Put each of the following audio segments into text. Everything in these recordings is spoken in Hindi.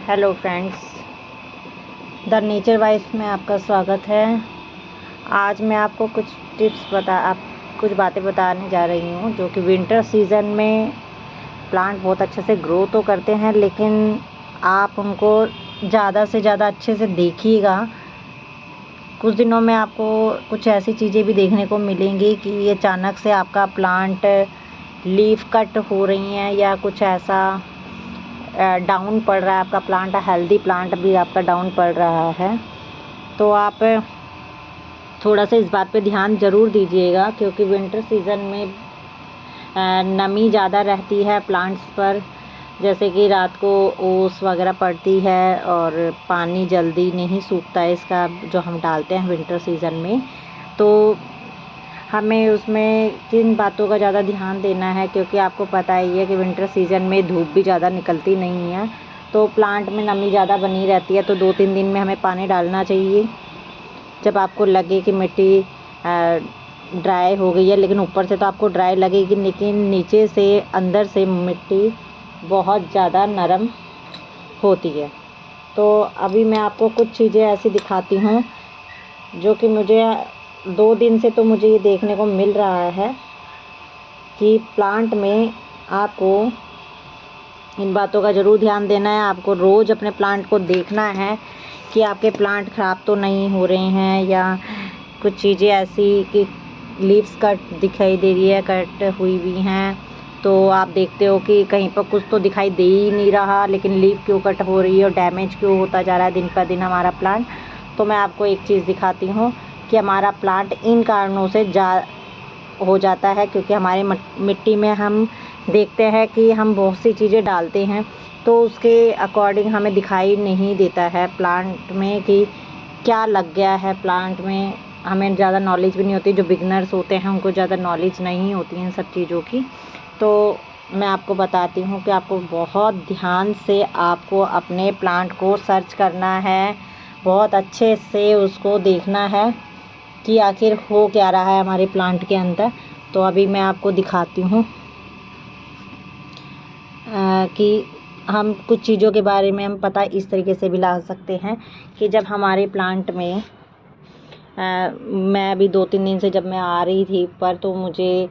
Hello friends, the nature vibes में आपका स्वागत है। आज मैं आपको कुछ बातें बताने जा रही हूँ जो कि विंटर सीज़न में प्लांट बहुत अच्छे से ग्रो तो करते हैं, लेकिन आप उनको ज़्यादा से ज़्यादा अच्छे से देखिएगा। कुछ दिनों में आपको कुछ ऐसी चीज़ें भी देखने को मिलेंगी कि अचानक से आपका प्लांट लीफ कट हो रही हैं या कुछ ऐसा डाउन पड़ रहा है, आपका प्लांट हेल्दी प्लांट भी आपका डाउन पड़ रहा है। तो आप थोड़ा सा इस बात पे ध्यान ज़रूर दीजिएगा, क्योंकि विंटर सीज़न में नमी ज़्यादा रहती है प्लांट्स पर, जैसे कि रात को ओस वगैरह पड़ती है और पानी जल्दी नहीं सूखता है इसका जो हम डालते हैं विंटर सीज़न में। तो हमें उसमें किन बातों का ज़्यादा ध्यान देना है, क्योंकि आपको पता ही है कि विंटर सीज़न में धूप भी ज़्यादा निकलती नहीं है, तो प्लांट में नमी ज़्यादा बनी रहती है। तो 2-3 दिन में हमें पानी डालना चाहिए। जब आपको लगे कि मिट्टी ड्राई हो गई है, लेकिन ऊपर से तो आपको ड्राई लगेगी, लेकिन नीचे से अंदर से मिट्टी बहुत ज़्यादा नरम होती है। तो अभी मैं आपको कुछ चीज़ें ऐसी दिखाती हूँ जो कि मुझे 2 दिन से तो मुझे ये देखने को मिल रहा है कि प्लांट में आपको इन बातों का ज़रूर ध्यान देना है। आपको रोज़ अपने प्लांट को देखना है कि आपके प्लांट ख़राब तो नहीं हो रहे हैं, या कुछ चीज़ें ऐसी कि लीव्स कट दिखाई दे रही है, कट हुई हुई हैं। तो आप देखते हो कि कहीं पर कुछ तो दिखाई दे ही नहीं रहा, लेकिन लीव क्यों कट हो रही है और डैमेज क्यों होता जा रहा है दिन पर दिन हमारा प्लांट। तो मैं आपको एक चीज़ दिखाती हूँ कि हमारा प्लांट इन कारणों से हो जाता है, क्योंकि हमारी मिट्टी में हम देखते हैं कि हम बहुत सी चीज़ें डालते हैं, तो उसके अकॉर्डिंग हमें दिखाई नहीं देता है प्लांट में कि क्या लग गया है प्लांट में। हमें ज़्यादा नॉलेज भी नहीं होती, जो बिगनर्स होते हैं उनको ज़्यादा नॉलेज नहीं होती इन सब चीज़ों की। तो मैं आपको बताती हूँ कि आपको बहुत ध्यान से आपको अपने प्लांट को सर्च करना है, बहुत अच्छे से उसको देखना है कि आखिर हो क्या रहा है हमारे प्लांट के अंदर। तो अभी मैं आपको दिखाती हूँ कि हम कुछ चीज़ों के बारे में हम पता इस तरीके से भी ला सकते हैं कि जब हमारे प्लांट में मैं अभी 2-3 दिन से जब मैं आ रही थी पर, तो मुझे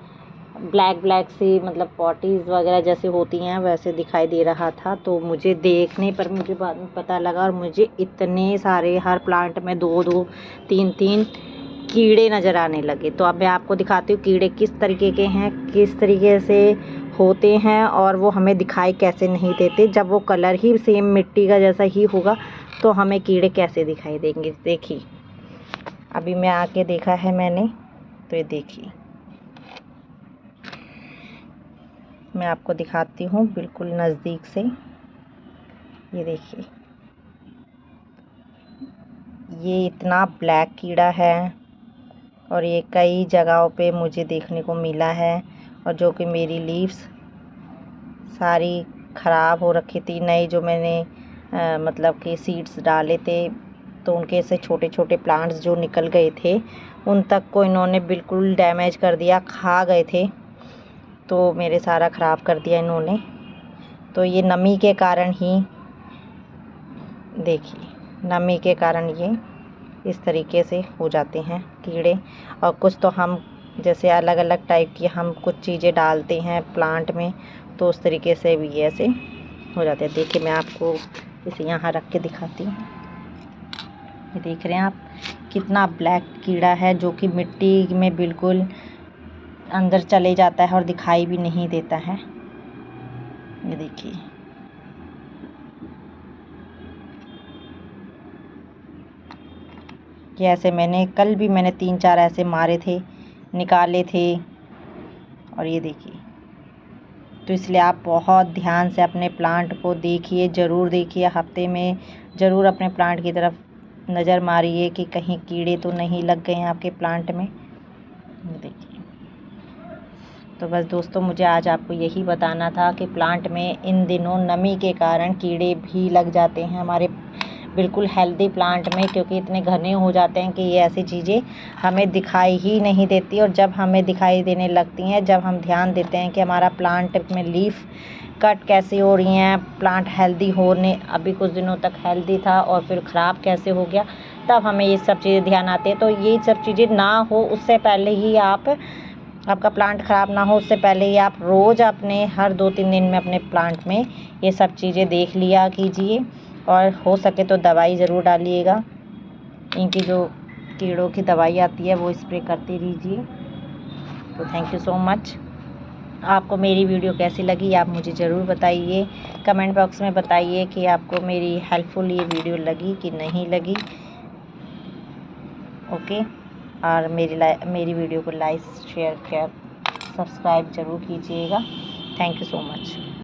ब्लैक सी मतलब पॉटीज़ वगैरह जैसे होती हैं वैसे दिखाई दे रहा था। तो मुझे देखने पर मुझे बाद में पता लगा, और मुझे इतने सारे हर प्लांट में 2-2 3-3 कीड़े नज़र आने लगे। तो अब मैं आपको दिखाती हूँ कीड़े किस तरीके के हैं, किस तरीके से होते हैं, और वो हमें दिखाई कैसे नहीं देते। जब वो कलर ही सेम मिट्टी का जैसा ही होगा तो हमें कीड़े कैसे दिखाई देंगे। देखिए, अभी मैं आके देखा है मैंने, तो ये देखिए मैं आपको दिखाती हूँ बिल्कुल नज़दीक से। ये देखिए, ये इतना ब्लैक कीड़ा है और ये कई जगहों पे मुझे देखने को मिला है, और जो कि मेरी लीव्स सारी ख़राब हो रखी थी। नई जो मैंने मतलब कि सीड्स डाले थे, तो उनके से छोटे छोटे प्लांट्स जो निकल गए थे उन तक को इन्होंने बिल्कुल डैमेज कर दिया, खा गए थे। तो मेरे सारा ख़राब कर दिया इन्होंने। तो ये नमी के कारण ही, देखिए नमी के कारण ये इस तरीके से हो जाते हैं कीड़े। और कुछ तो हम जैसे अलग अलग टाइप की हम कुछ चीज़ें डालते हैं प्लांट में, तो उस तरीके से भी ऐसे हो जाते हैं। देखिए, मैं आपको इसे यहाँ रख के दिखाती हूँ। ये देख रहे हैं आप, कितना ब्लैक कीड़ा है जो कि मिट्टी में बिल्कुल अंदर चले जाता है और दिखाई भी नहीं देता है। ये देखिए, कि ऐसे कल भी मैंने 3-4 ऐसे मारे थे, निकाले थे। और ये देखिए, तो इसलिए आप बहुत ध्यान से अपने प्लांट को देखिए, ज़रूर देखिए। हफ्ते में ज़रूर अपने प्लांट की तरफ नज़र मारिए कि कहीं कीड़े तो नहीं लग गए हैं आपके प्लांट में। ये देखिए, तो बस दोस्तों, मुझे आज आपको यही बताना था कि प्लांट में इन दिनों नमी के कारण कीड़े भी लग जाते हैं हमारे बिल्कुल हेल्दी प्लांट में, क्योंकि इतने घने हो जाते हैं कि ये ऐसी चीज़ें हमें दिखाई ही नहीं देती। और जब हमें दिखाई देने लगती हैं, जब हम ध्यान देते हैं कि हमारा प्लांट में लीफ कट कैसी हो रही हैं, प्लांट हेल्दी होने अभी कुछ दिनों तक हेल्दी था और फिर ख़राब कैसे हो गया, तब हमें ये सब चीज़ें ध्यान आती है। तो ये सब चीज़ें ना हो उससे पहले ही आपका प्लांट ख़राब ना हो उससे पहले ही आप रोज़ अपने हर 2-3 दिन में अपने प्लांट में ये सब चीज़ें देख लिया कीजिए और हो सके तो दवाई ज़रूर डालिएगा। इनकी जो कीड़ों की दवाई आती है वो स्प्रे करते रहिए। तो थैंक यू सो मच। आपको मेरी वीडियो कैसी लगी आप मुझे ज़रूर बताइए, कमेंट बॉक्स में बताइए कि आपको मेरी हेल्पफुल ये वीडियो लगी कि नहीं लगी। ओके, और मेरी वीडियो को लाइक शेयर सब्सक्राइब ज़रूर कीजिएगा। Thank you so much.